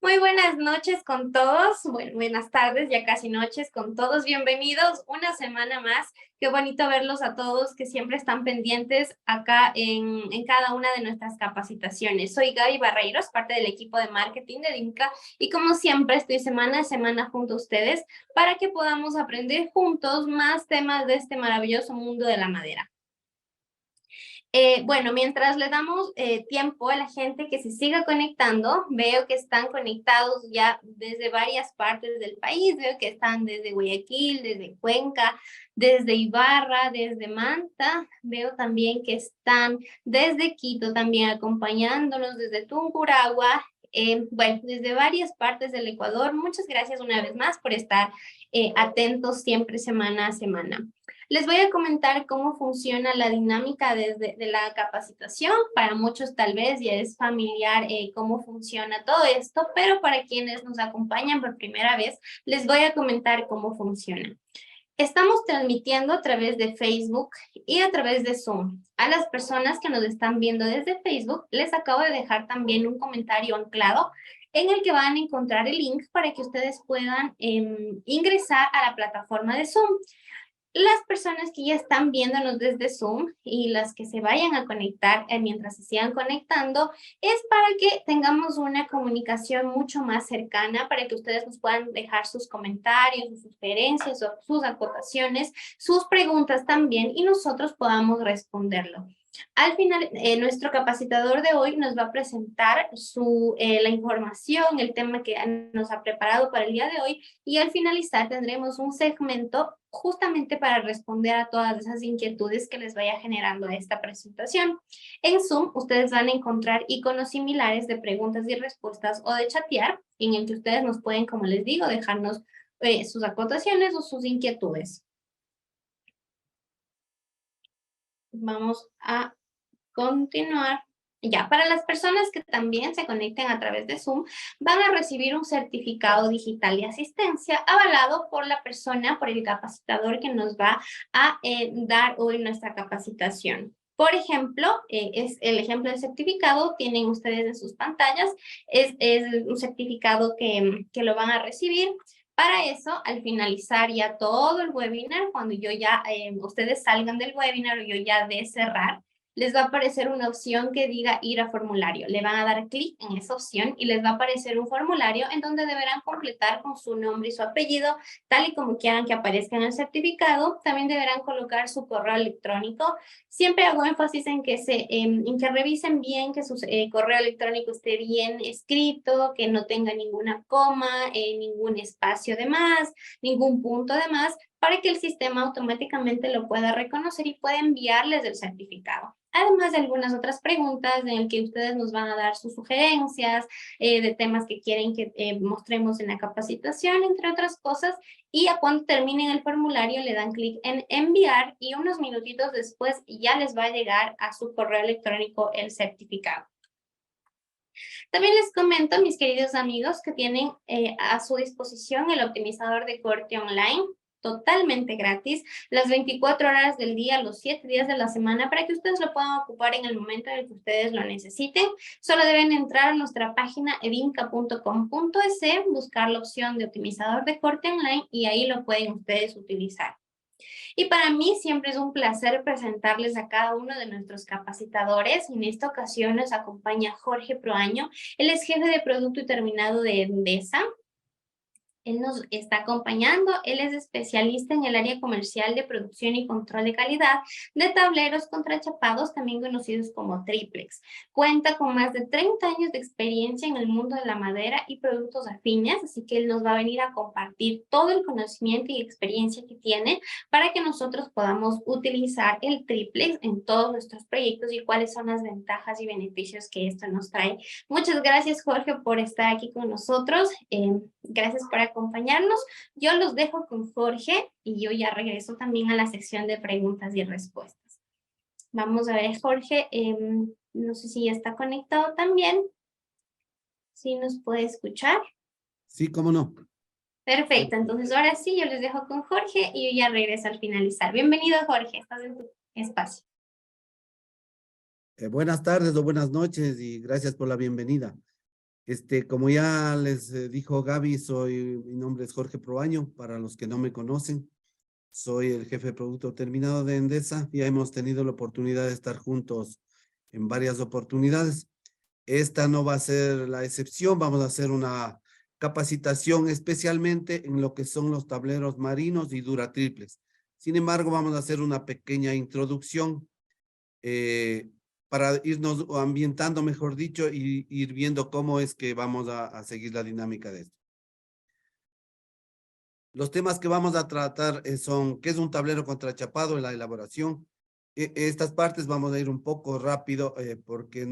Muy buenas noches con todos, buenas tardes, ya casi noches con todos. Bienvenidos una semana más. Qué bonito verlos a todos que siempre están pendientes acá en cada una de nuestras capacitaciones. Soy Gaby Barreiros, parte del equipo de marketing de Dinka, y como siempre estoy semana a semana junto a ustedes para que podamos aprender juntos más temas de este maravilloso mundo de la madera. Bueno, mientras le damos tiempo a la gente que se siga conectando, veo que están conectados ya desde varias partes del país, veo que están desde Guayaquil, desde Cuenca, desde Ibarra, desde Manta, veo también que están desde Quito también acompañándonos, desde Tungurahua, bueno, desde varias partes del Ecuador. Muchas gracias una vez más por estar atentos siempre semana a semana. Les voy a comentar cómo funciona la dinámica de la capacitación. Para muchos tal vez ya es familiar cómo funciona todo esto, pero para quienes nos acompañan por primera vez, les voy a comentar cómo funciona. Estamos transmitiendo a través de Facebook y a través de Zoom. A las personas que nos están viendo desde Facebook, les acabo de dejar también un comentario anclado en el que van a encontrar el link para que ustedes puedan ingresar a la plataforma de Zoom. Las personas que ya están viéndonos desde Zoom y las que se vayan a conectar mientras se sigan conectando, es para que tengamos una comunicación mucho más cercana, para que ustedes nos puedan dejar sus comentarios, sus sugerencias, o sus acotaciones, sus preguntas también, y nosotros podamos responderlo. Al final, nuestro capacitador de hoy nos va a presentar la información, el tema que nos ha preparado para el día de hoy, y al finalizar tendremos un segmento justamente para responder a todas esas inquietudes que les vaya generando esta presentación. En Zoom, ustedes van a encontrar iconos similares de preguntas y respuestas o de chatear, en el que ustedes nos pueden, como les digo, dejarnos sus acotaciones o sus inquietudes. Vamos a continuar. Ya, para las personas que también se conecten a través de Zoom, van a recibir un certificado digital de asistencia avalado por la persona, por el capacitador que nos va a dar hoy nuestra capacitación. Por ejemplo, es el ejemplo del certificado, tienen ustedes en sus pantallas, es un certificado que lo van a recibir. Para eso, al finalizar ya todo el webinar, cuando ustedes salgan del webinar o yo ya de cerrar, les va a aparecer una opción que diga ir a formulario. Le van a dar clic en esa opción y les va a aparecer un formulario en donde deberán completar con su nombre y su apellido, tal y como quieran que aparezca en el certificado. También deberán colocar su correo electrónico. Siempre hago énfasis en que revisen bien, que su correo electrónico esté bien escrito, que no tenga ninguna coma, ningún espacio de más, ningún punto de más, para que el sistema automáticamente lo pueda reconocer y pueda enviarles el certificado. Además de algunas otras preguntas en el que ustedes nos van a dar sus sugerencias de temas que quieren que mostremos en la capacitación, entre otras cosas, y a cuando terminen el formulario le dan clic en enviar y unos minutitos después ya les va a llegar a su correo electrónico el certificado. También les comento, mis queridos amigos, que tienen a su disposición el optimizador de corte online, totalmente gratis, las 24 horas del día, los 7 días de la semana, para que ustedes lo puedan ocupar en el momento en el que ustedes lo necesiten. Solo deben entrar a nuestra página edinca.com.es, buscar la opción de optimizador de corte online y ahí lo pueden ustedes utilizar. Y para mí siempre es un placer presentarles a cada uno de nuestros capacitadores. En esta ocasión nos acompaña Jorge Proaño. Él es jefe de producto y terminado de Endesa. Él nos está acompañando, él es especialista en el área comercial de producción y control de calidad de tableros contrachapados, también conocidos como triplex. Cuenta con más de 30 años de experiencia en el mundo de la madera y productos afines, así que él nos va a venir a compartir todo el conocimiento y experiencia que tiene para que nosotros podamos utilizar el triplex en todos nuestros proyectos y cuáles son las ventajas y beneficios que esto nos trae. Muchas gracias, Jorge, por estar aquí con nosotros. Gracias por acompañarnos. Yo los dejo con Jorge y yo ya regreso también a la sección de preguntas y respuestas. Vamos a ver, Jorge, no sé si ya está conectado también. ¿Sí nos puede escuchar? Sí, cómo no. Perfecto, entonces ahora sí, yo les dejo con Jorge y yo ya regreso al finalizar. Bienvenido, Jorge, estás en tu espacio. Buenas tardes o buenas noches y gracias por la bienvenida. Como ya les dijo Gaby, mi nombre es Jorge Proaño, para los que no me conocen. Soy el jefe de producto terminado de Endesa. Ya hemos tenido la oportunidad de estar juntos en varias oportunidades. Esta no va a ser la excepción. Vamos a hacer una capacitación especialmente en lo que son los tableros marinos y duratriples. Sin embargo, vamos a hacer una pequeña introducción para irnos ambientando, mejor dicho, y ir viendo cómo es que vamos a seguir la dinámica de esto. Los temas que vamos a tratar son qué es un tablero contrachapado en la elaboración. Estas partes vamos a ir un poco rápido porque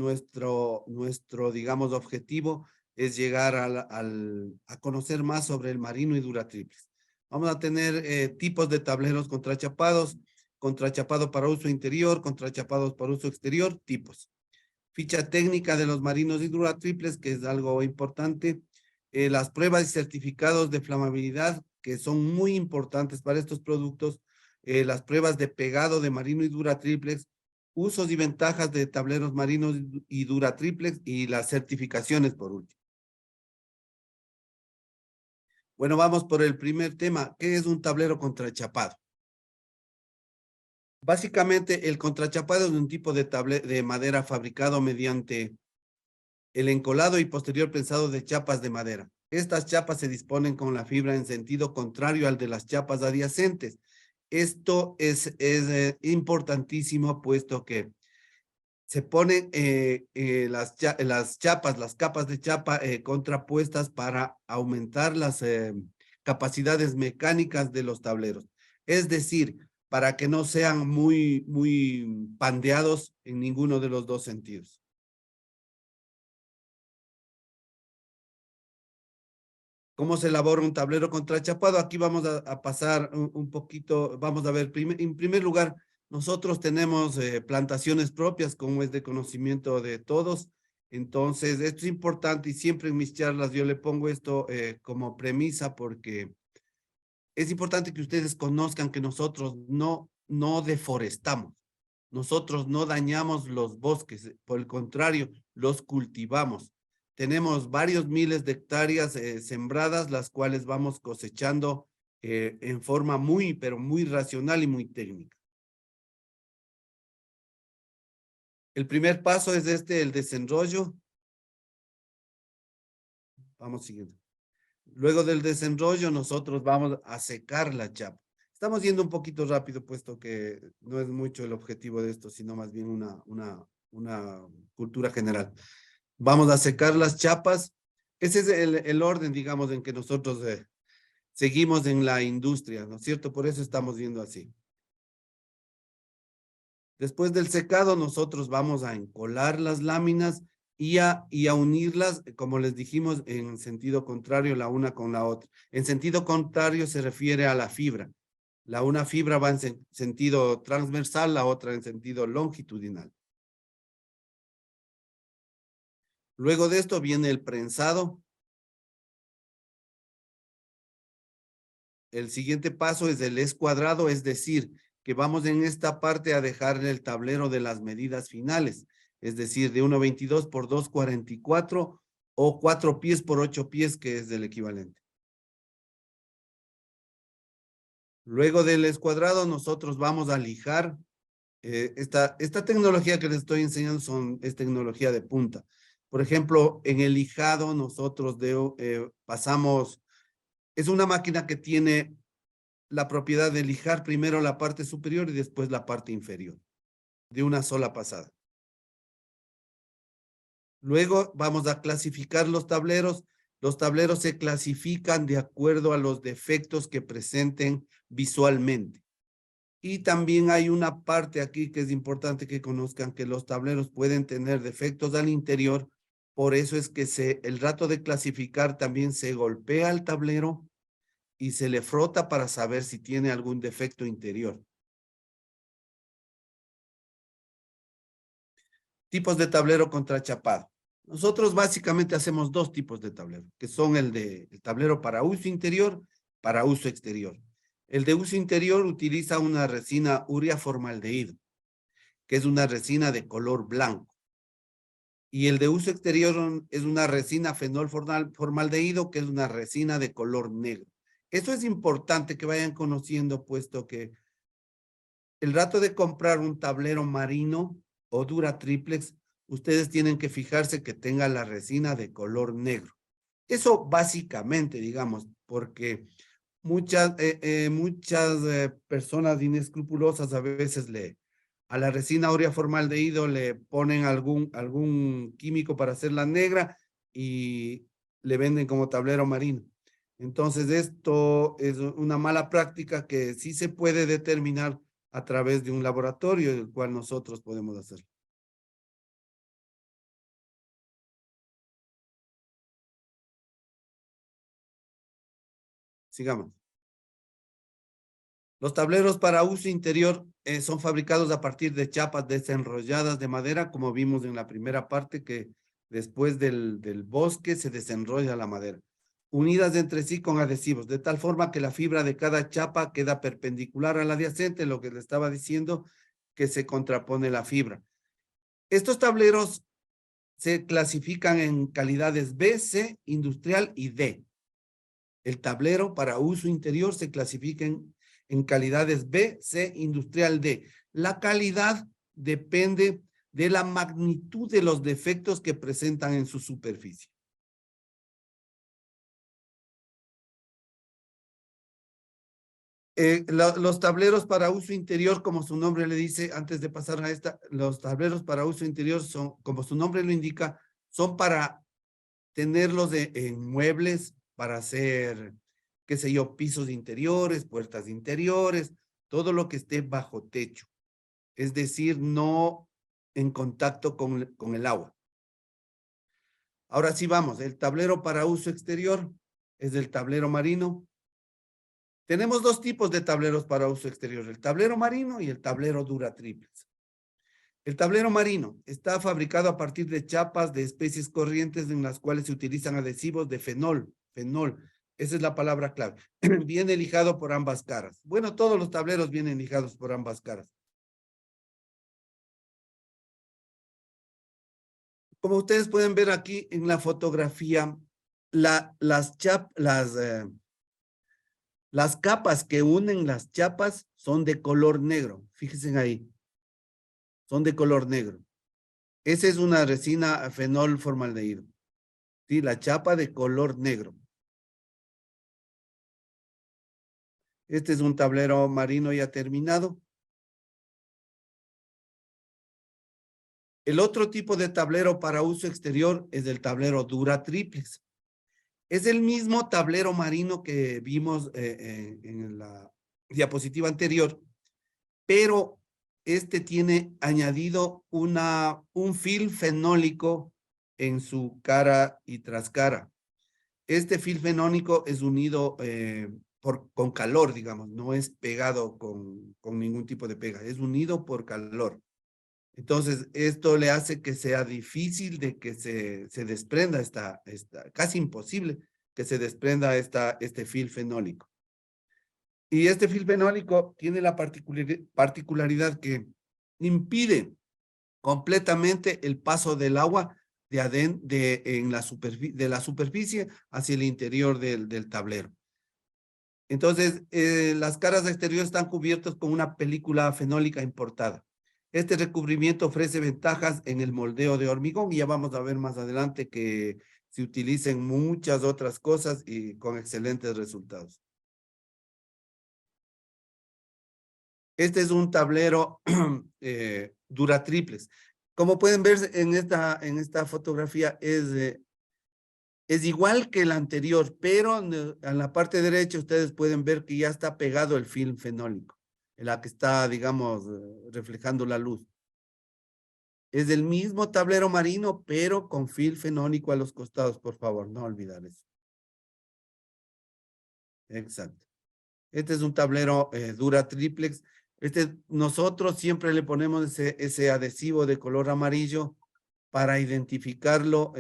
digamos, objetivo es llegar a conocer más sobre el marino y duratriples. Vamos a tener tipos de tableros contrachapados, contrachapado para uso interior, contrachapados para uso exterior, tipos. Ficha técnica de los marinos y duratriples, que es algo importante. Las pruebas y certificados de flamabilidad, que son muy importantes para estos productos. Las pruebas de pegado de marino y duratriplex, usos y ventajas de tableros marinos y duratriplex y las certificaciones por último. Bueno, vamos por el primer tema. ¿Qué es un tablero contrachapado? Básicamente, el contrachapado es un tipo de madera fabricado mediante el encolado y posterior prensado de chapas de madera. Estas chapas se disponen con la fibra en sentido contrario al de las chapas adyacentes. Esto es importantísimo, puesto que se ponen las chapas, las capas de chapa contrapuestas para aumentar las capacidades mecánicas de los tableros. Es decir, para que no sean muy pandeados en ninguno de los dos sentidos. ¿Cómo se elabora un tablero contrachapado? Aquí vamos a pasar un poquito, vamos a ver, en primer lugar, nosotros tenemos plantaciones propias, como es de conocimiento de todos. Entonces, esto es importante y siempre en mis charlas yo le pongo esto como premisa porque es importante que ustedes conozcan que nosotros no deforestamos, nosotros no dañamos los bosques, por el contrario, los cultivamos. Tenemos varios miles de hectáreas sembradas, las cuales vamos cosechando en forma pero muy racional y muy técnica. El primer paso es el desenrollo. Vamos siguiendo. Luego del desenrollo, nosotros vamos a secar la chapa. Estamos yendo un poquito rápido, puesto que no es mucho el objetivo de esto, sino más bien una cultura general. Vamos a secar las chapas. Ese es el orden, digamos, en que nosotros seguimos en la industria, ¿no es cierto? Por eso estamos viendo así. Después del secado, nosotros vamos a encolar las láminas y a unirlas, como les dijimos, en sentido contrario la una con la otra. En sentido contrario se refiere a la fibra. Una fibra va en sentido transversal, la otra en sentido longitudinal. Luego de esto viene el prensado. El siguiente paso es el escuadrado, es decir, que vamos en esta parte a dejar el tablero de las medidas finales, es decir, de 1.22 por 2.44 o 4 pies por 8 pies, que es el equivalente. Luego del escuadrado, nosotros vamos a lijar. Esta tecnología que les estoy enseñando es tecnología de punta. Por ejemplo, en el lijado, nosotros pasamos, es una máquina que tiene la propiedad de lijar primero la parte superior y después la parte inferior, de una sola pasada. Luego vamos a clasificar los tableros. Los tableros se clasifican de acuerdo a los defectos que presenten visualmente. Y también hay una parte aquí que es importante que conozcan, que los tableros pueden tener defectos al interior. Por eso es que el rato de clasificar también se golpea el tablero y se le frota para saber si tiene algún defecto interior. Tipos de tablero contrachapado. Nosotros básicamente hacemos dos tipos de tablero, que son el tablero para uso interior, para uso exterior. El de uso interior utiliza una resina urea formaldehído, que es una resina de color blanco. Y el de uso exterior es una resina fenol formaldehído, que es una resina de color negro. Eso es importante que vayan conociendo, puesto que el rato de comprar un tablero marino o dura triplex, ustedes tienen que fijarse que tenga la resina de color negro. Eso básicamente, digamos, porque muchas personas inescrupulosas a veces a la resina áurea formaldehído le ponen algún químico para hacerla negra y le venden como tablero marino. Entonces, esto es una mala práctica que sí se puede determinar a través de un laboratorio, el cual nosotros podemos hacer. Sigamos. Los tableros para uso interior son fabricados a partir de chapas desenrolladas de madera, como vimos en la primera parte, que después del bosque se desenrolla la madera, unidas entre sí con adhesivos, de tal forma que la fibra de cada chapa queda perpendicular al adyacente, lo que le estaba diciendo, que se contrapone la fibra. Estos tableros se clasifican en calidades B, C, industrial y D. El tablero para uso interior se clasifica en calidades B, C, industrial D. La calidad depende de la magnitud de los defectos que presentan en su superficie. Los tableros para uso interior, como su nombre le dice, antes de pasar a esta, los tableros para uso interior son, como su nombre lo indica, son para tenerlos en muebles, para hacer, qué sé yo, pisos interiores, puertas interiores, todo lo que esté bajo techo. Es decir, no en contacto con el agua. Ahora sí vamos, el tablero para uso exterior es el tablero marino. Tenemos dos tipos de tableros para uso exterior, el tablero marino y el tablero dura triplex. El tablero marino está fabricado a partir de chapas de especies corrientes en las cuales se utilizan adhesivos de fenol. Esa es la palabra clave. Viene lijado por ambas caras. Bueno, todos los tableros vienen lijados por ambas caras. Como ustedes pueden ver aquí en la fotografía, las capas que unen las chapas son de color negro. Fíjense ahí, son de color negro. Esa es una resina fenol formaldehído. Sí, la chapa de color negro. Este es un tablero marino ya terminado. El otro tipo de tablero para uso exterior es el tablero dura triplex. Es el mismo tablero marino que vimos en la diapositiva anterior, pero este tiene añadido un film fenólico en su cara y trascara. Este film fenólico es unido con calor, digamos, no es pegado con ningún tipo de pega, es unido por calor. Entonces, esto le hace que sea difícil de que se desprenda casi imposible que se desprenda este film fenólico. Y este film fenólico tiene la particularidad que impide completamente el paso del agua de la superficie hacia el interior del tablero. Entonces, las caras exteriores están cubiertas con una película fenólica importada. Este recubrimiento ofrece ventajas en el moldeo de hormigón y ya vamos a ver más adelante que se utilicen muchas otras cosas y con excelentes resultados. Este es un tablero dura triplex. Como pueden ver en esta fotografía, es igual que el anterior, pero en la parte derecha ustedes pueden ver que ya está pegado el film fenólico, en la que está, digamos, reflejando la luz. Es del mismo tablero marino, pero con film fenólico a los costados, por favor, no olvidar eso. Exacto. Este es un tablero dura triplex. Nosotros siempre le ponemos ese adhesivo de color amarillo para identificarlo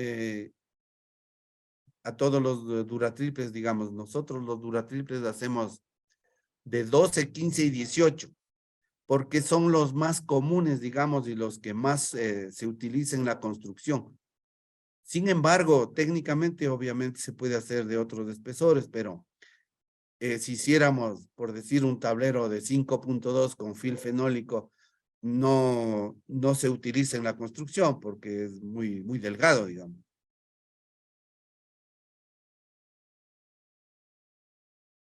a todos los duratriples, digamos. Nosotros los duratriples hacemos de 12, 15 y 18. porque son los más comunes, digamos, y los que más se utilizan en la construcción. Sin embargo, técnicamente, obviamente, se puede hacer de otros espesores, pero si hiciéramos, por decir, un tablero de 5.2 con fil fenólico, no se utiliza en la construcción porque es muy delgado, digamos.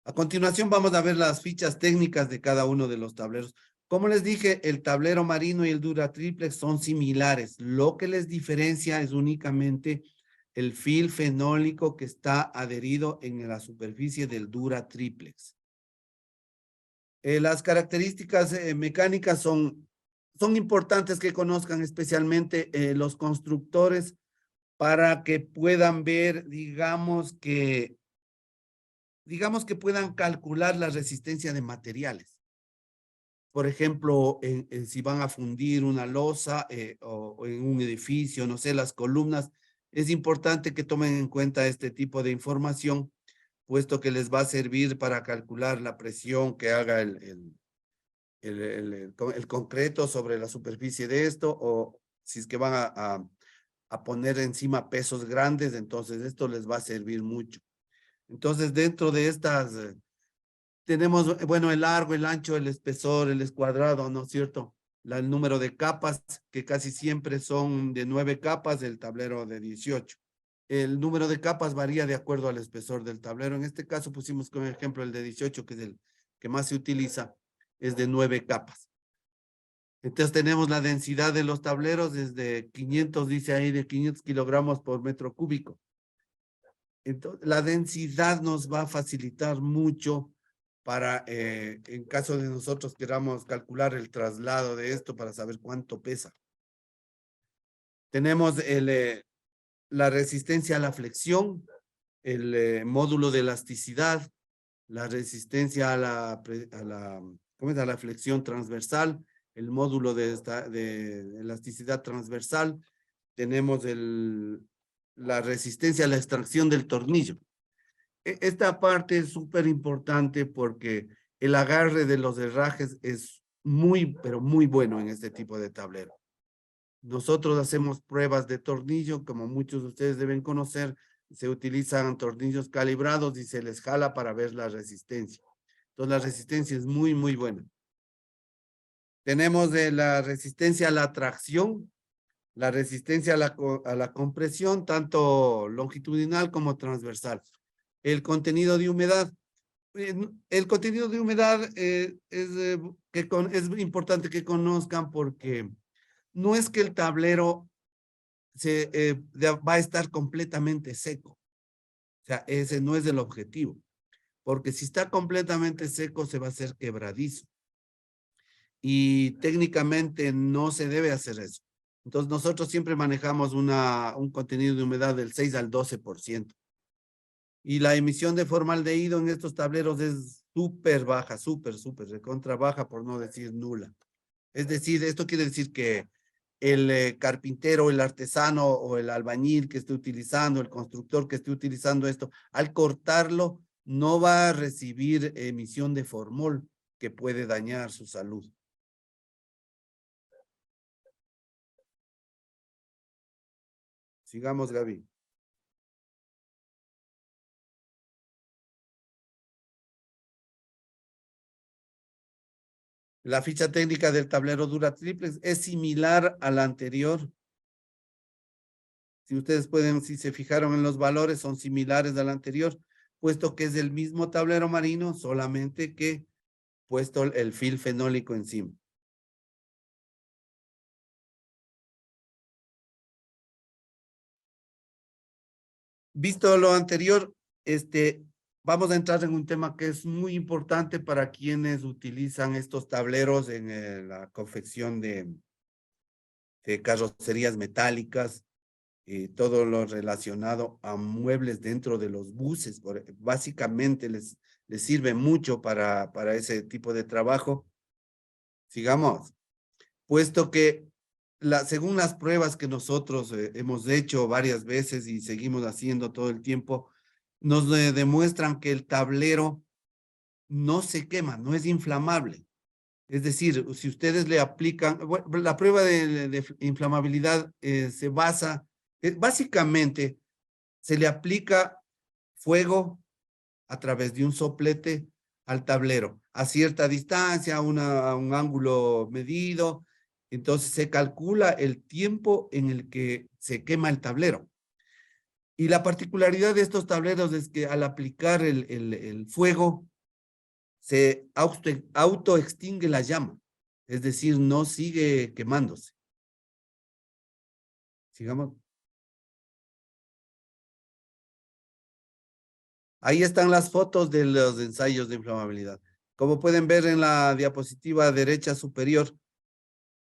A continuación vamos a ver las fichas técnicas de cada uno de los tableros. Como les dije, el tablero marino y el Dura Triplex son similares. Lo que les diferencia es únicamente el fil fenólico que está adherido en la superficie del Dura Triplex. Las características mecánicas son importantes que conozcan especialmente los constructores para que puedan ver, digamos que puedan calcular la resistencia de materiales. Por ejemplo, si van a fundir una losa o en un edificio, no sé, las columnas, es importante que tomen en cuenta este tipo de información, puesto que les va a servir para calcular la presión que haga el concreto sobre la superficie de esto, o si es que van a poner encima pesos grandes, entonces esto les va a servir mucho. Entonces, dentro de estas, tenemos, bueno, el largo, el ancho, el espesor, el escuadrado, ¿no es cierto? El número de capas, que casi siempre son de 9 capas, el tablero de 18. El número de capas varía de acuerdo al espesor del tablero. En este caso pusimos como ejemplo el de 18, que es el que más se utiliza, es de 9 capas. Entonces tenemos la densidad de los tableros desde 500, dice ahí, de 500 kilogramos por metro cúbico. Entonces, la densidad nos va a facilitar mucho para, en caso de nosotros queramos calcular el traslado de esto para saber cuánto pesa. Tenemos la resistencia a la flexión, el módulo de elasticidad, la resistencia a la flexión transversal, el módulo de elasticidad transversal. Tenemos la resistencia a la extracción del tornillo. Esta parte es súper importante porque el agarre de los herrajes es muy, pero muy bueno en este tipo de tablero. Nosotros hacemos pruebas de tornillo, como muchos de ustedes deben conocer, se utilizan tornillos calibrados y se les jala para ver la resistencia. Entonces la resistencia es muy buena. Tenemos la resistencia a la tracción, la resistencia a la compresión, tanto longitudinal como transversal. El contenido de humedad. El contenido de humedad es importante que conozcan porque no es que el tablero va a estar completamente seco. O sea, ese no es el objetivo. Porque si está completamente seco, se va a hacer quebradizo. Y técnicamente no se debe hacer eso. Entonces, nosotros siempre manejamos un contenido de humedad del 6 al 12%. Y la emisión de formaldehído en estos tableros es súper baja, súper, recontra baja, por no decir nula. Es decir, esto quiere decir que el carpintero, el artesano o el albañil que esté utilizando, el constructor que esté utilizando esto, al cortarlo, no va a recibir emisión de formol que puede dañar su salud. Sigamos, Gaby. La ficha técnica del tablero Dura Triplex es similar a la anterior. Si ustedes pueden, si se fijaron en los valores, son similares a la anterior, puesto que es el mismo tablero marino, solamente que puesto el fil fenólico encima. Visto lo anterior, vamos a entrar en un tema que es muy importante para quienes utilizan estos tableros en la confección de carrocerías metálicas, todo lo relacionado a muebles dentro de los buses. Básicamente les sirve mucho para ese tipo de trabajo. Sigamos, puesto que según las pruebas que nosotros hemos hecho varias veces y seguimos haciendo todo el tiempo, nos demuestran que el tablero no se quema, no es inflamable. Es decir, si ustedes le aplican, bueno, la prueba de inflamabilidad se basa, básicamente se le aplica fuego a través de un soplete al tablero, a cierta distancia, a un ángulo medido. Entonces se calcula el tiempo en el que se quema el tablero. Y la particularidad de estos tableros es que al aplicar el fuego, se autoextingue la llama. Es decir, no sigue quemándose. Sigamos. Ahí están las fotos de los ensayos de inflamabilidad. Como pueden ver en la diapositiva derecha superior,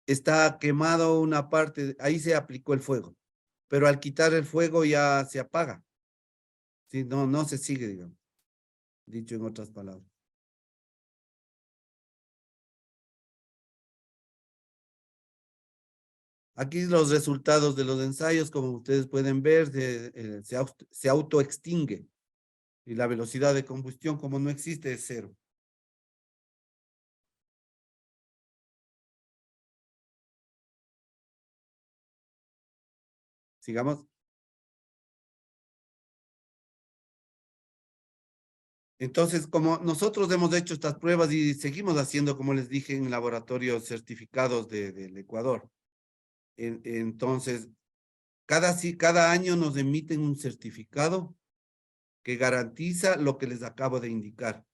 está quemado una parte, ahí se aplicó el fuego, pero al quitar el fuego ya se apaga. Sí, no se sigue, digamos, dicho en otras palabras. Aquí los resultados de los ensayos, como ustedes pueden ver, se autoextingue y la velocidad de combustión, como no existe, es cero. Sigamos. Entonces, como nosotros hemos hecho estas pruebas y seguimos haciendo, como les dije, en laboratorios certificados del Ecuador. Entonces, cada año nos emiten un certificado que garantiza lo que les acabo de indicar.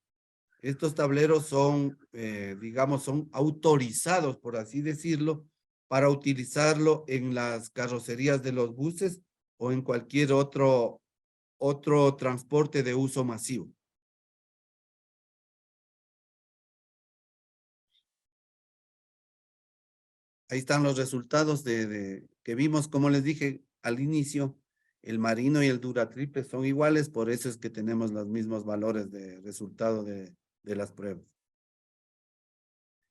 Estos tableros son, digamos, son autorizados, por así decirlo, para utilizarlo en las carrocerías de los buses o en cualquier otro transporte de uso masivo. Ahí están los resultados que vimos, como les dije al inicio, el Marino y el Duratriple son iguales, por eso es que tenemos los mismos valores de resultado de las pruebas.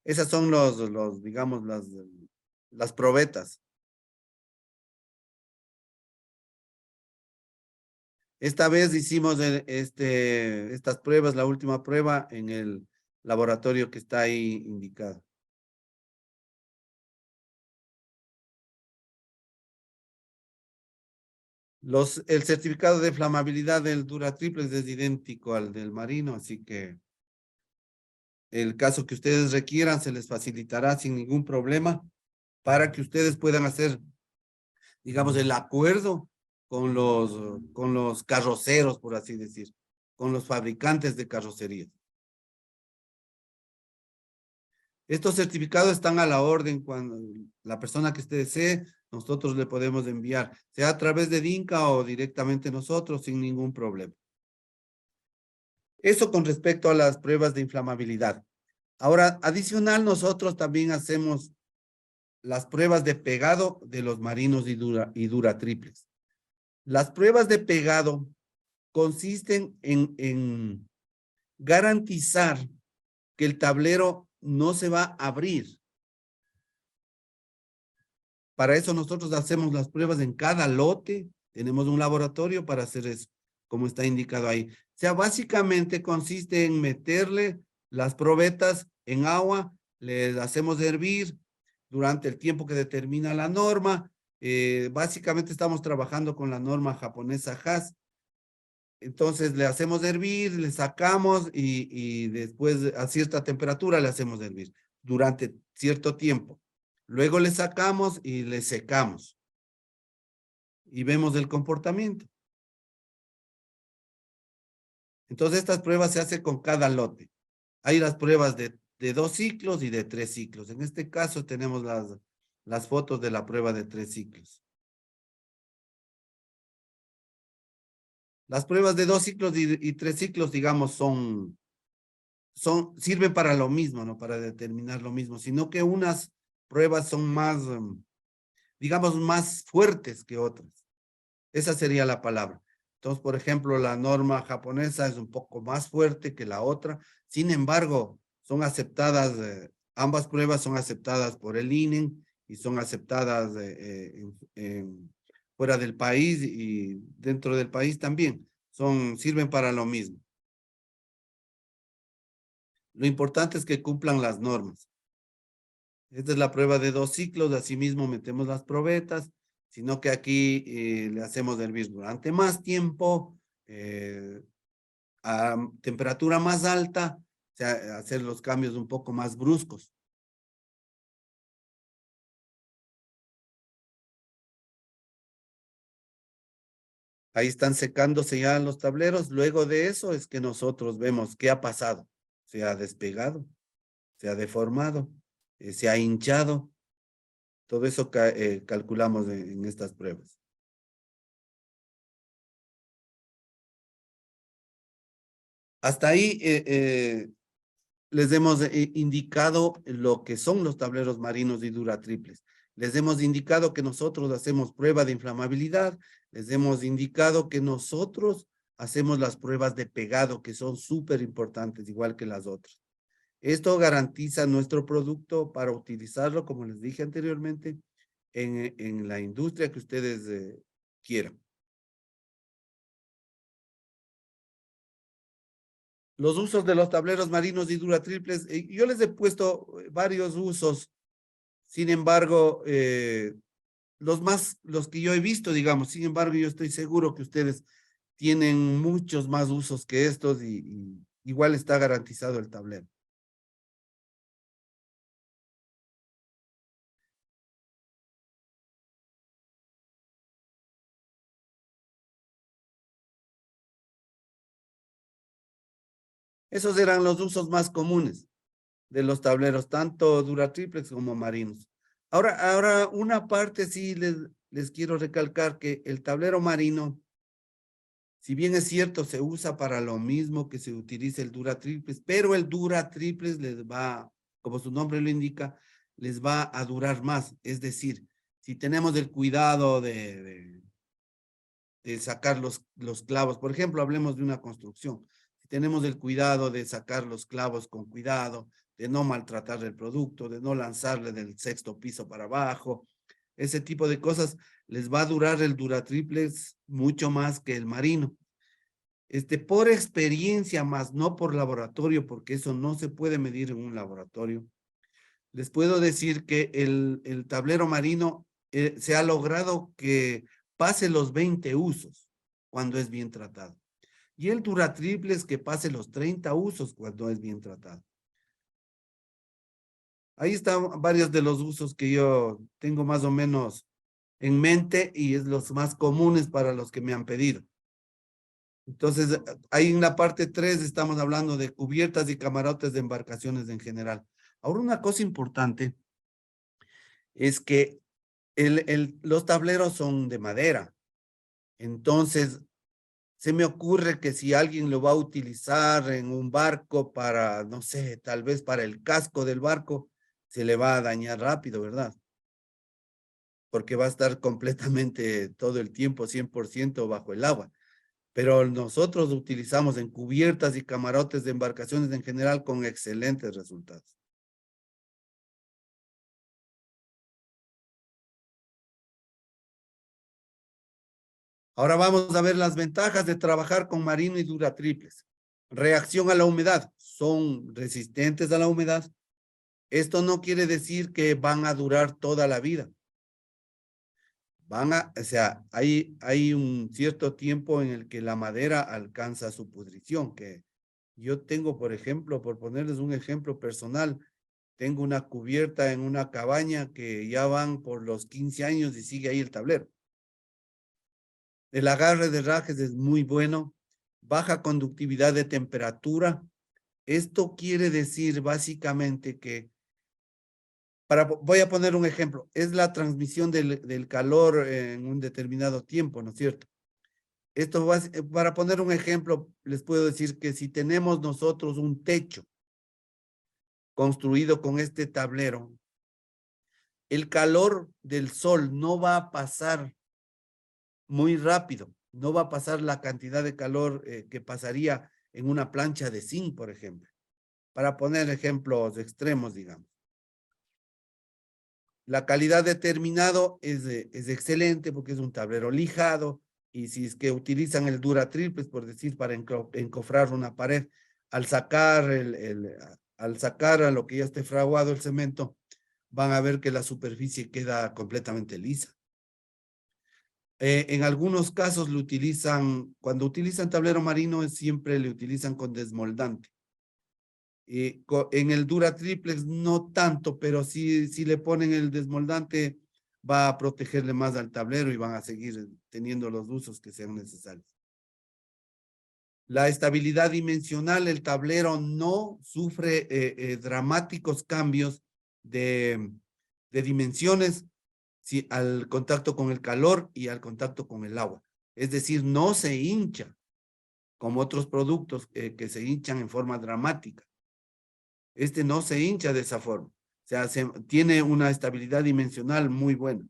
Esas son digamos, las probetas. Esta vez hicimos estas pruebas, la última prueba en el laboratorio que está ahí indicado. El certificado de flamabilidad del Duratriple es idéntico al del Marino, así que el caso que ustedes requieran se les facilitará sin ningún problema para que ustedes puedan hacer, digamos, el acuerdo con los carroceros, por así decir, con los fabricantes de carrocerías. Estos certificados están a la orden cuando la persona que usted desee, nosotros le podemos enviar, sea a través de DINCA o directamente nosotros, sin ningún problema. Eso con respecto a las pruebas de inflamabilidad. Ahora, adicional, nosotros también hacemos las pruebas de pegado de los marinos y duratriples. Las pruebas de pegado consisten en garantizar que el tablero no se va a abrir. Para eso nosotros hacemos las pruebas en cada lote. Tenemos un laboratorio para hacer eso, como está indicado ahí. O sea, básicamente consiste en meterle las probetas en agua, les hacemos hervir durante el tiempo que determina la norma. Básicamente estamos trabajando con la norma japonesa HAS. Entonces le hacemos hervir, le sacamos y después a cierta temperatura le hacemos hervir durante cierto tiempo. Luego le sacamos y le secamos. Y vemos el comportamiento. Entonces estas pruebas se hacen con cada lote. Hay las pruebas de 2 ciclos y de 3 ciclos. En este caso tenemos las fotos de la prueba de 3 ciclos. Las pruebas de 2 ciclos y 3 ciclos, digamos, sirven para lo mismo, no para determinar lo mismo, sino que unas pruebas son más, digamos, más fuertes que otras. Esa sería la palabra. Entonces, por ejemplo, la norma japonesa es un poco más fuerte que la otra. Sin embargo, son aceptadas, ambas pruebas son aceptadas por el INEM y son aceptadas fuera del país y dentro del país también. Sirven para lo mismo. Lo importante es que cumplan las normas. Esta es la prueba de 2 ciclos, asimismo metemos las probetas, sino que aquí le hacemos hervir durante más tiempo, a temperatura más alta, o sea, hacer los cambios un poco más bruscos. Ahí están secándose ya los tableros. Luego de eso es que nosotros vemos qué ha pasado. Se ha despegado, se ha deformado, se ha hinchado. Todo eso calculamos en estas pruebas. Hasta ahí les hemos indicado lo que son los tableros marinos y duratriples. Les hemos indicado que nosotros hacemos prueba de inflamabilidad. Les hemos indicado que nosotros hacemos las pruebas de pegado, que son súper importantes, igual que las otras. Esto garantiza nuestro producto para utilizarlo, como les dije anteriormente, en la industria que ustedes quieran. Los usos de los tableros marinos y duratriples, yo les he puesto varios usos. Sin embargo, los que yo he visto, digamos, sin embargo, yo estoy seguro que ustedes tienen muchos más usos que estos y igual está garantizado el tablero. Esos eran los usos más comunes de los tableros, tanto duratriplex como marinos. Ahora una parte sí les quiero recalcar que el tablero marino, si bien es cierto, se usa para lo mismo que se utiliza el duratriplex, pero el duratriplex les va, como su nombre lo indica, les va a durar más. Es decir, si tenemos el cuidado de sacar los clavos, por ejemplo, hablemos de una construcción. Si tenemos el cuidado de sacar los clavos con cuidado, de no maltratar el producto, de no lanzarle del 6º piso para abajo, ese tipo de cosas, les va a durar el duratriplex mucho más que el marino. Por experiencia más, no por laboratorio, porque eso no se puede medir en un laboratorio. Les puedo decir que el tablero marino se ha logrado que pase los 20 usos cuando es bien tratado. Y el duratriplex que pase los 30 usos cuando es bien tratado. Ahí están varios de los usos que yo tengo más o menos en mente y es los más comunes para los que me han pedido. Entonces, ahí en la parte 3 estamos hablando de cubiertas y camarotes de embarcaciones en general. Ahora, una cosa importante es que los tableros son de madera. Entonces, se me ocurre que si alguien lo va a utilizar en un barco para, no sé, tal vez para el casco del barco, se le va a dañar rápido, ¿verdad? Porque va a estar completamente todo el tiempo 100% bajo el agua. Pero nosotros lo utilizamos en cubiertas y camarotes de embarcaciones en general con excelentes resultados. Ahora vamos a ver las ventajas de trabajar con marino y duratriples. Reacción a la humedad. Son resistentes a la humedad. Esto no quiere decir que van a durar toda la vida. O sea, hay un cierto tiempo en el que la madera alcanza su pudrición, que yo tengo, por ejemplo, por ponerles un ejemplo personal, tengo una cubierta en una cabaña que ya van por los 15 años y sigue ahí el tablero. El agarre de rajes es muy bueno, baja conductividad de temperatura. Esto quiere decir básicamente que, voy a poner un ejemplo, es la transmisión del calor en un determinado tiempo, ¿no es cierto? Para poner un ejemplo, les puedo decir que si tenemos nosotros un techo construido con este tablero, el calor del sol no va a pasar muy rápido, no va a pasar la cantidad de calor que pasaría en una plancha de zinc, por ejemplo, para poner ejemplos extremos, digamos. La calidad de terminado es excelente porque es un tablero lijado y si es que utilizan el duratriples, por decir, para encofrar una pared, al sacar a lo que ya esté fraguado el cemento, van a ver que la superficie queda completamente lisa. En algunos casos lo utilizan, cuando utilizan tablero marino, siempre le utilizan con desmoldante. En el Dura Triplex no tanto, pero si le ponen el desmoldante, va a protegerle más al tablero y van a seguir teniendo los usos que sean necesarios. La estabilidad dimensional, el tablero no sufre dramáticos cambios de dimensiones al contacto con el calor y al contacto con el agua. Es decir, no se hincha como otros productos que se hinchan en forma dramática. Este no se hincha de esa forma. O sea, tiene una estabilidad dimensional muy buena.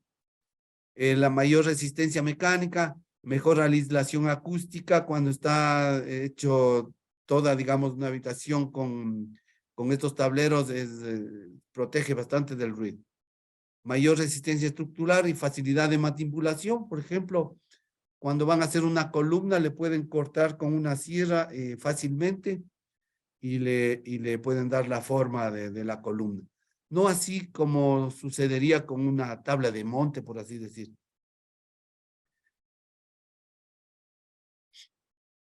La mayor resistencia mecánica, mejor aislación acústica cuando está hecho toda, digamos, una habitación con estos tableros, protege bastante del ruido. Mayor resistencia estructural y facilidad de manipulación. Por ejemplo, cuando van a hacer una columna, le pueden cortar con una sierra fácilmente y le pueden dar la forma de la columna. No así como sucedería con una tabla de monte, por así decir.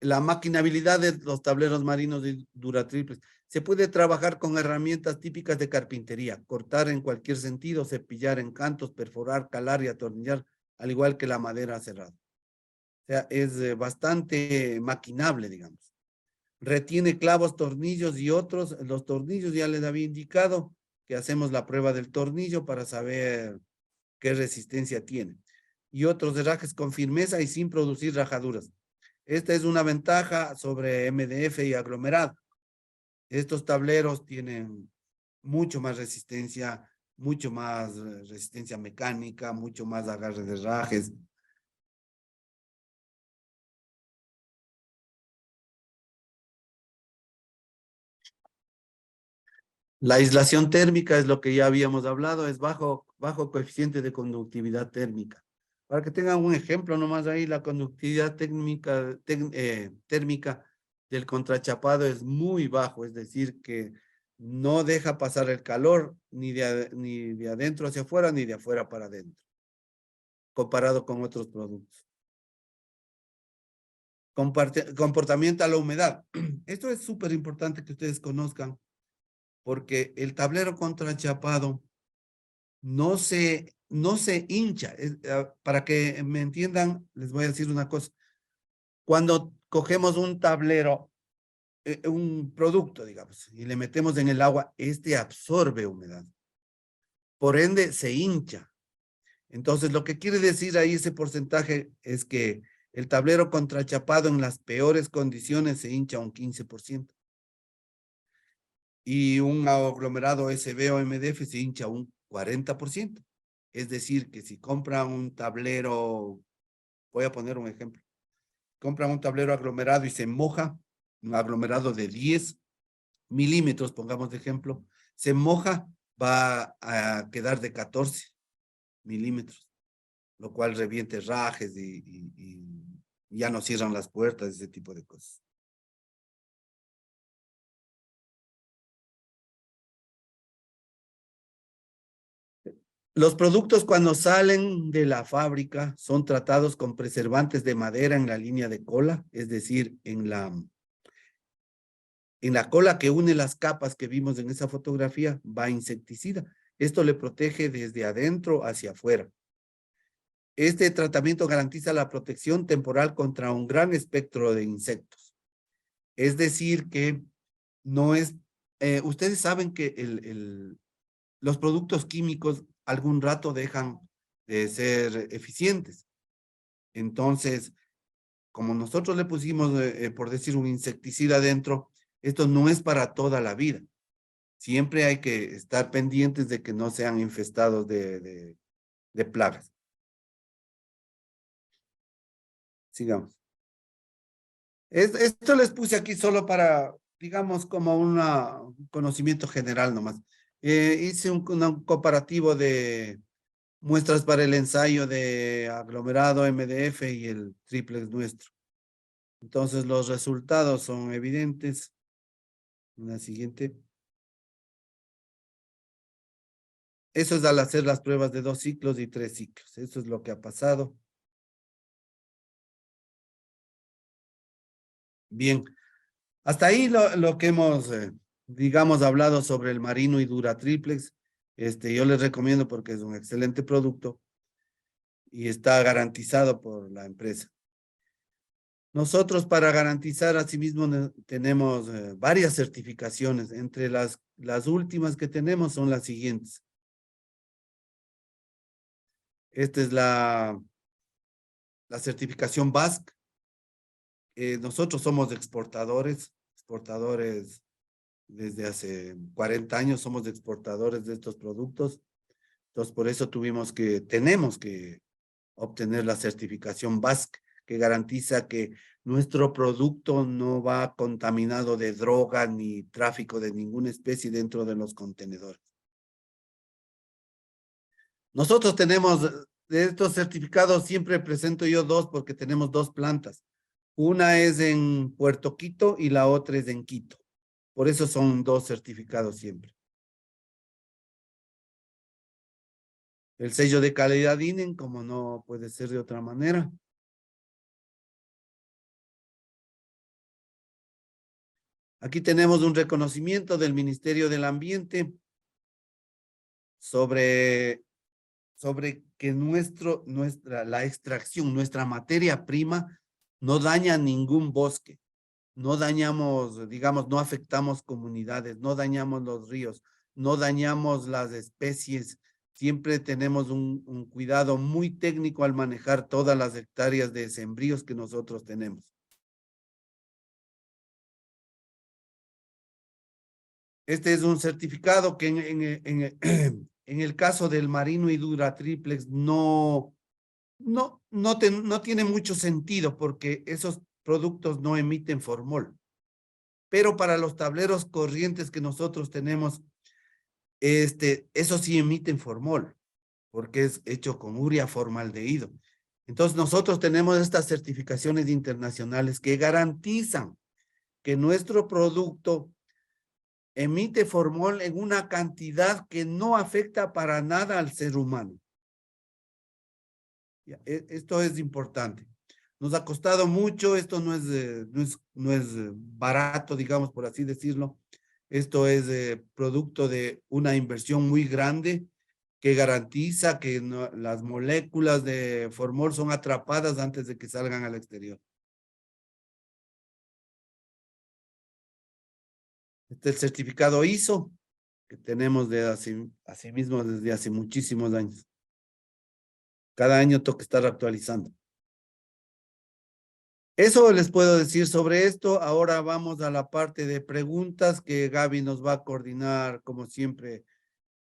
La maquinabilidad de los tableros marinos de Duratriplex. Se puede trabajar con herramientas típicas de carpintería, cortar en cualquier sentido, cepillar en cantos, perforar, calar y atornillar, al igual que la madera cerrada. O sea, es bastante maquinable, digamos. Retiene clavos, tornillos y otros. Los tornillos ya les había indicado que hacemos la prueba del tornillo para saber qué resistencia tiene. Y otros herrajes con firmeza y sin producir rajaduras. Esta es una ventaja sobre MDF y aglomerado. Estos tableros tienen mucho más resistencia, mucho más resistencia mecánica, mucho más agarre de herrajes. La aislación térmica es lo que ya habíamos hablado, es bajo coeficiente de conductividad térmica. Para que tengan un ejemplo nomás ahí, la conductividad térmica del contrachapado es muy bajo, es decir, que no deja pasar el calor ni de adentro hacia afuera, ni de afuera para adentro, comparado con otros productos. Comportamiento a la humedad. Esto es súper importante que ustedes conozcan, porque el tablero contrachapado no se hincha. Para que me entiendan, les voy a decir una cosa. Cuando cogemos un tablero, un producto, digamos, y le metemos en el agua, este absorbe humedad. Por ende, se hincha. Entonces, lo que quiere decir ahí ese porcentaje es que el tablero contrachapado en las peores condiciones se hincha un 15%. Y un aglomerado SB o MDF se hincha un 40%. Es decir, que si compran un tablero, voy a poner un ejemplo, compran un tablero aglomerado y se moja, un aglomerado de 10 milímetros, pongamos de ejemplo, se moja, va a quedar de 14 milímetros, lo cual reviente rajes y ya no cierran las puertas, ese tipo de cosas. Los productos cuando salen de la fábrica son tratados con preservantes de madera en la línea de cola, es decir, en la cola que une las capas que vimos en esa fotografía va insecticida. Esto le protege desde adentro hacia afuera. Este tratamiento garantiza la protección temporal contra un gran espectro de insectos. Es decir, que no es, ustedes saben que los productos químicos algún rato dejan de ser eficientes. Entonces, como nosotros le pusimos, por decir, un insecticida adentro, esto no es para toda la vida. Siempre hay que estar pendientes de que no sean infestados de plagas. Sigamos. Esto les puse aquí solo para, digamos, como un conocimiento general nomás. Hice un comparativo de muestras para el ensayo de aglomerado MDF y el triplex nuestro. Entonces los resultados son evidentes. En la siguiente. Eso es al hacer las pruebas de 2 ciclos y 3 ciclos. Eso es lo que ha pasado. Bien, hasta ahí lo que hemos, digamos, hablado sobre el Marino y Dura Triplex. Yo les recomiendo porque es un excelente producto y está garantizado por la empresa. Nosotros para garantizar asimismo tenemos varias certificaciones. Entre las últimas que tenemos son las siguientes. Esta es la certificación BASC. Nosotros somos exportadores desde hace 40 años, somos exportadores de estos productos. Entonces, por eso tenemos que obtener la certificación BASC, que garantiza que nuestro producto no va contaminado de droga ni tráfico de ninguna especie dentro de los contenedores. Nosotros tenemos, de estos certificados siempre presento yo 2 porque tenemos 2 plantas. Una es en Puerto Quito y la otra es en Quito. Por eso son 2 certificados siempre. El sello de calidad INEN, como no puede ser de otra manera. Aquí tenemos un reconocimiento del Ministerio del Ambiente sobre que la extracción, nuestra materia prima, no daña ningún bosque. No dañamos, digamos, no afectamos comunidades, no dañamos los ríos, no dañamos las especies. Siempre tenemos un cuidado muy técnico al manejar todas las hectáreas de sembríos que nosotros tenemos. Este es un certificado que en el caso del Marino y Dura Triplex no tiene mucho sentido porque esos productos no emiten formol. Pero para los tableros corrientes que nosotros tenemos, eso sí emiten formol, porque es hecho con urea formaldehído. Entonces nosotros tenemos estas certificaciones internacionales que garantizan que nuestro producto emite formol en una cantidad que no afecta para nada al ser humano. Esto es importante. Nos ha costado mucho, esto no es barato, digamos, por así decirlo. Esto es producto de una inversión muy grande que garantiza que las moléculas de formol son atrapadas antes de que salgan al exterior. Este es el certificado ISO que tenemos así mismo desde hace muchísimos años. Cada año toca estar actualizando. Eso les puedo decir sobre esto. Ahora vamos a la parte de preguntas que Gaby nos va a coordinar, como siempre,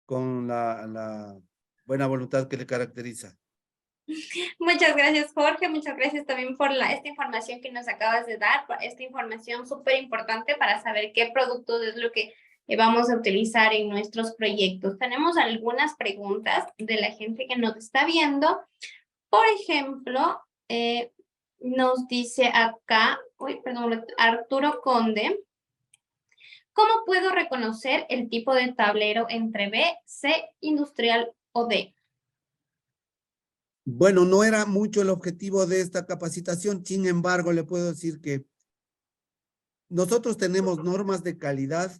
con la buena voluntad que le caracteriza. Muchas gracias, Jorge. Muchas gracias también por esta información que nos acabas de dar, por esta información súper importante para saber qué productos es lo que vamos a utilizar en nuestros proyectos. Tenemos algunas preguntas de la gente que nos está viendo. Por ejemplo, nos dice acá, Arturo Conde, ¿cómo puedo reconocer el tipo de tablero entre B, C, industrial o D? Bueno, no era mucho el objetivo de esta capacitación, sin embargo, le puedo decir que nosotros tenemos normas de calidad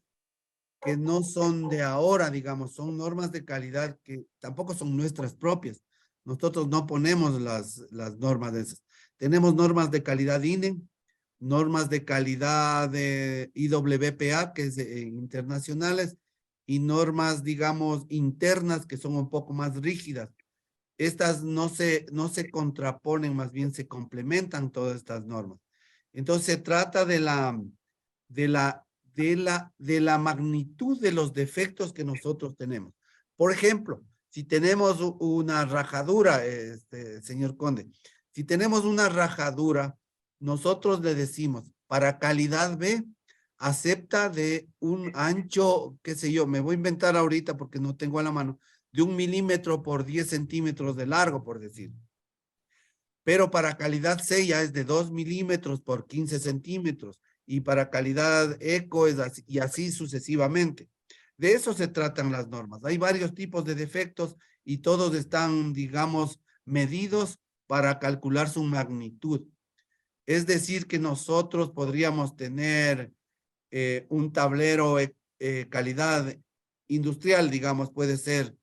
que no son de ahora, digamos, son normas de calidad que tampoco son nuestras propias. Nosotros no ponemos las normas de esas. Tenemos normas de calidad INE, normas de calidad de IWPA, que es internacionales, y normas, digamos, internas, que son un poco más rígidas. Estas no se contraponen, más bien se complementan todas estas normas. Entonces se trata de la magnitud de los defectos que nosotros tenemos. Por ejemplo, si tenemos una rajadura, señor Conde, si tenemos una rajadura, nosotros le decimos, para calidad B, acepta de un ancho, qué sé yo, me voy a inventar ahorita porque no tengo a la mano, de 1 milímetro por 10 centímetros de largo, por decir. Pero para calidad C ya es de 2 milímetros por 15 centímetros. Y para calidad eco es así, y así sucesivamente. De eso se tratan las normas. Hay varios tipos de defectos y todos están, digamos, medidos para calcular su magnitud. Es decir, que nosotros podríamos tener un tablero calidad industrial, digamos, puede ser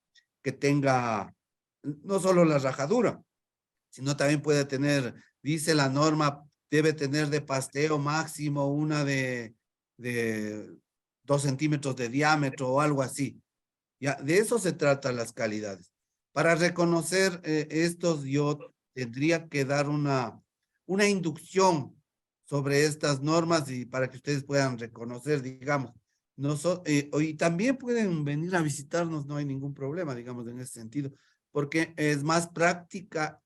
que tenga no solo la rajadura, sino también puede tener, dice la norma, debe tener de pasteo máximo una de 2 centímetros de diámetro o algo así. Ya, de eso se tratan las calidades. Para reconocer estos, yo tendría que dar una inducción sobre estas normas y para que ustedes puedan reconocer, digamos. Y también pueden venir a visitarnos, no hay ningún problema, digamos, en ese sentido, porque es más práctica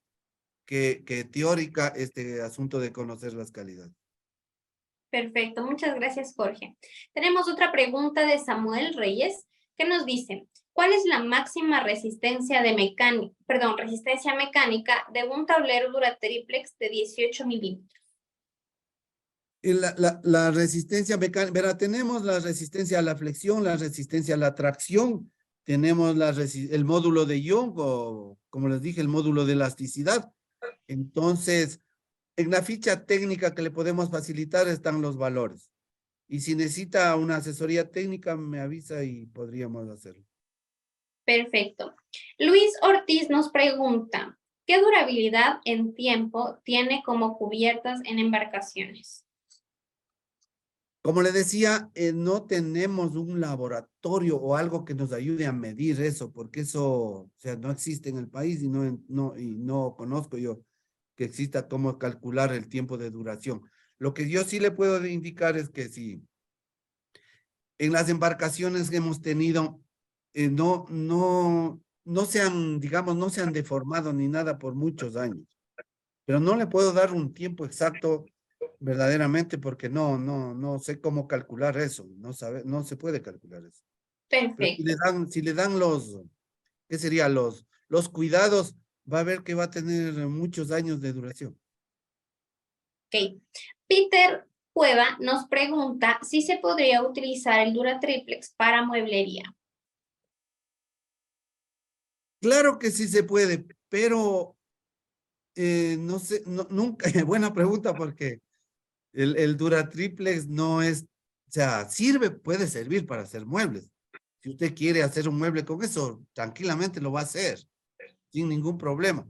que teórica este asunto de conocer las calidades. Perfecto, muchas gracias, Jorge. Tenemos otra pregunta de Samuel Reyes que nos dice, ¿cuál es la máxima resistencia resistencia mecánica de un tablero Duratriplex de 18 milímetros? La resistencia mecánica, verá, tenemos la resistencia a la flexión, la resistencia a la tracción, tenemos el módulo de Young o, como les dije, el módulo de elasticidad. Entonces, en la ficha técnica que le podemos facilitar están los valores. Y si necesita una asesoría técnica, me avisa y podríamos hacerlo. Perfecto. Luis Ortiz nos pregunta, ¿qué durabilidad en tiempo tiene como cubiertas en embarcaciones? Como le decía, no tenemos un laboratorio o algo que nos ayude a medir eso, porque eso, o sea, no existe en el país y no conozco yo que exista cómo calcular el tiempo de duración. Lo que yo sí le puedo indicar es que si en las embarcaciones que hemos tenido, no se han, digamos, no se han deformado ni nada por muchos años, pero no le puedo dar un tiempo exacto verdaderamente porque no sé cómo calcular eso, no se puede calcular eso. Pero Perfecto. si le dan ¿qué sería? Los cuidados, va a ver que va a tener muchos años de duración. Ok. Peter Cueva nos pregunta si se podría utilizar el Duratriplex para mueblería. Claro que sí se puede, pero no sé, nunca, buena pregunta porque el Duratriplex no es, o sea, puede servir para hacer muebles. Si usted quiere hacer un mueble con eso, tranquilamente lo va a hacer, sin ningún problema.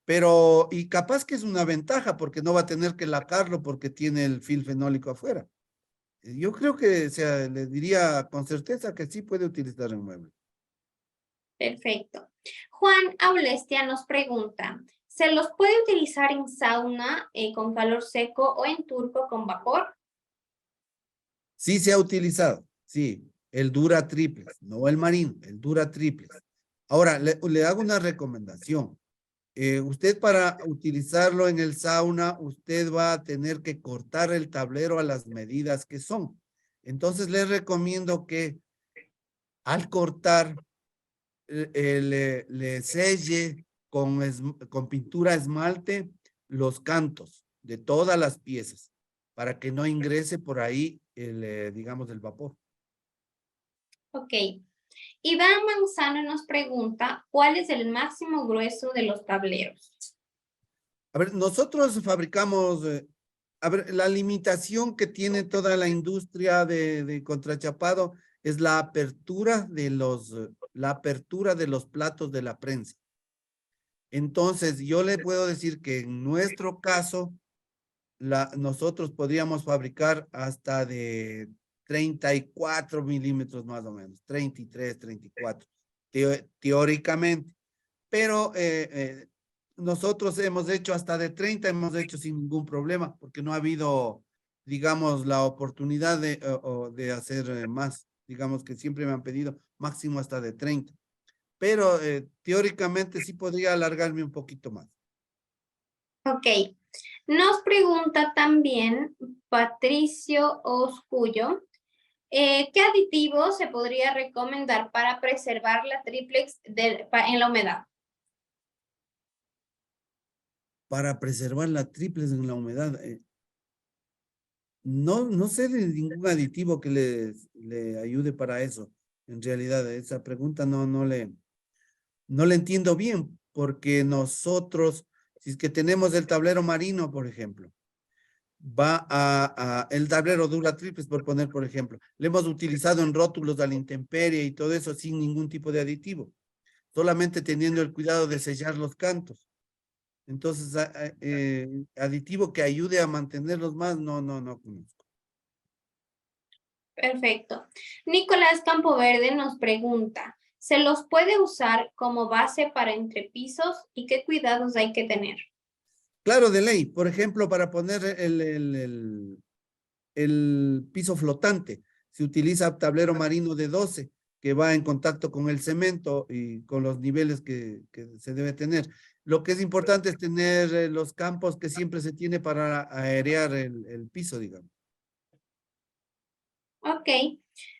Pero, y capaz que es una ventaja porque no va a tener que lacarlo porque tiene el fil fenólico afuera. Yo creo que, o sea, le diría con certeza que sí puede utilizar el mueble. Perfecto. Juan Aulestia nos pregunta, ¿se los puede utilizar en sauna con calor seco o en turco con vapor? Sí se ha utilizado, sí, el Duratriplex, no el marino, el Duratriplex. Ahora, le hago una recomendación. Usted para utilizarlo en el sauna, usted va a tener que cortar el tablero a las medidas que son. Entonces, le recomiendo que al cortar, le selle con pintura esmalte los cantos de todas las piezas para que no ingrese por ahí, digamos, el vapor. Ok. Iván Manzano nos pregunta, ¿cuál es el máximo grueso de los tableros? A ver, nosotros fabricamos, a ver, la limitación que tiene toda la industria de contrachapado es la apertura de los platos de la prensa. Entonces, yo le puedo decir que en nuestro caso, nosotros podríamos fabricar hasta de 34 milímetros más o menos, 33, 34, teóricamente. Pero nosotros hemos hecho hasta de 30, hemos hecho sin ningún problema, porque no ha habido, digamos, la oportunidad de hacer más. Digamos que siempre me han pedido máximo hasta de 30. Pero teóricamente sí podría alargarme un poquito más. Ok. Nos pregunta también Patricio Oscullo, ¿qué aditivo se podría recomendar para preservar la triplex en la humedad? Para preservar la triples en la humedad, no sé de ningún aditivo que le ayude para eso. En realidad, esa pregunta no le entiendo bien, porque nosotros, si es que tenemos el tablero marino, por ejemplo, el tablero dura triples, por poner, por ejemplo, le hemos utilizado en rótulos a la intemperie y todo eso sin ningún tipo de aditivo, solamente teniendo el cuidado de sellar los cantos. Entonces, aditivo que ayude a mantenerlos más, no conozco. Perfecto. Nicolás Campoverde nos pregunta, ¿se los puede usar como base para entrepisos y qué cuidados hay que tener? Claro, de ley. Por ejemplo, para poner el piso flotante, se utiliza tablero marino de 12, que va en contacto con el cemento y con los niveles que se debe tener. Lo que es importante es tener los campos que siempre se tiene para aerear el piso, digamos. Ok.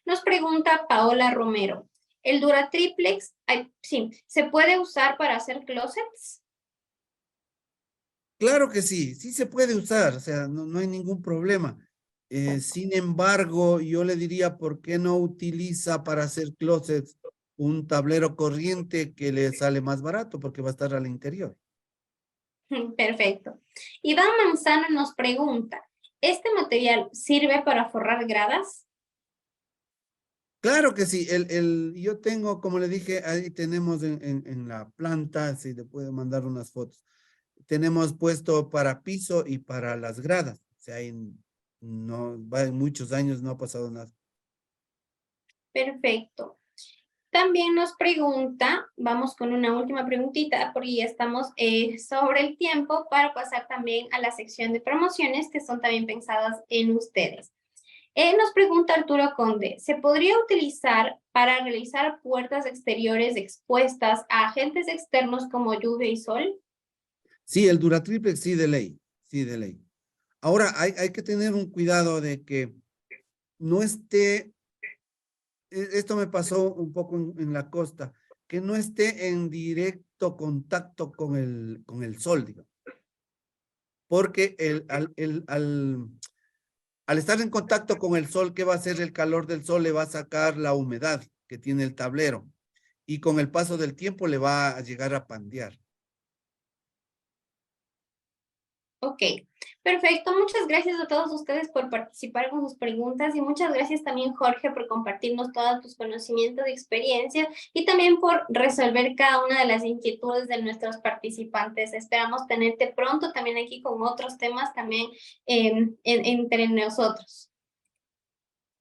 Nos pregunta Paola Romero, ¿el Duratriplex, sí, se puede usar para hacer closets? Claro que sí, sí se puede usar, o sea, no hay ningún problema. Sin embargo, yo le diría, ¿por qué no utiliza para hacer closets un tablero corriente que le sale más barato? Porque va a estar al interior. Perfecto. Iván Manzano nos pregunta, ¿este material sirve para forrar gradas? Claro que sí, yo tengo, como le dije, ahí tenemos en la planta, si le puedo mandar unas fotos, tenemos puesto para piso y para las gradas. O sea, no, va en muchos años, no ha pasado nada. Perfecto. También nos pregunta, vamos con una última preguntita, porque ya estamos sobre el tiempo para pasar también a la sección de promociones que son también pensadas en ustedes. Nos pregunta Arturo Conde, ¿se podría utilizar para realizar puertas exteriores expuestas a agentes externos como lluvia y sol? Sí, el Duratriplex sí de ley, sí de ley. Ahora, hay que tener un cuidado de que no esté, esto me pasó un poco en la costa, que no esté en directo contacto con el sol, digamos. Porque al estar en contacto con el sol, ¿qué va a hacer el calor del sol? Le va a sacar la humedad que tiene el tablero y con el paso del tiempo le va a llegar a pandear. Ok, perfecto. Muchas gracias a todos ustedes por participar con sus preguntas y muchas gracias también, Jorge, por compartirnos todos tus conocimientos y experiencia y también por resolver cada una de las inquietudes de nuestros participantes. Esperamos tenerte pronto también aquí con otros temas también entre nosotros.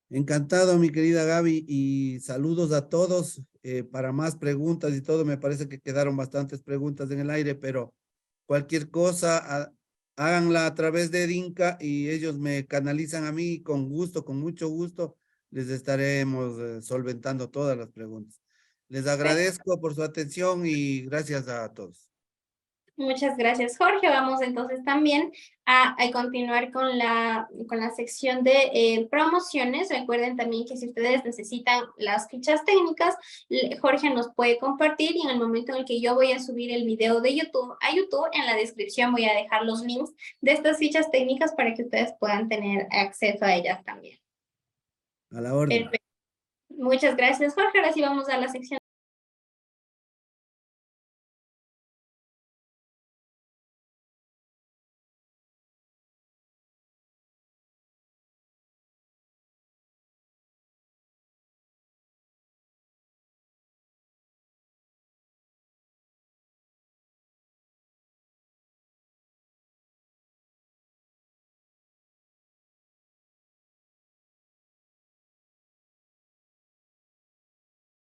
Encantado, mi querida Gaby, y saludos a todos. Para más preguntas y todo, me parece que quedaron bastantes preguntas en el aire, pero cualquier cosa, háganla a través de Dinka y ellos me canalizan a mí con gusto, con mucho gusto, les estaremos solventando todas las preguntas. Les agradezco por su atención y gracias a todos. Muchas gracias, Jorge. Vamos entonces también a continuar con la sección de promociones. Recuerden también que si ustedes necesitan las fichas técnicas, Jorge nos puede compartir y en el momento en el que yo voy a subir el video de YouTube a YouTube, en la descripción voy a dejar los links de estas fichas técnicas para que ustedes puedan tener acceso a ellas también. A la orden. Perfecto. Muchas gracias, Jorge. Ahora sí vamos a la sección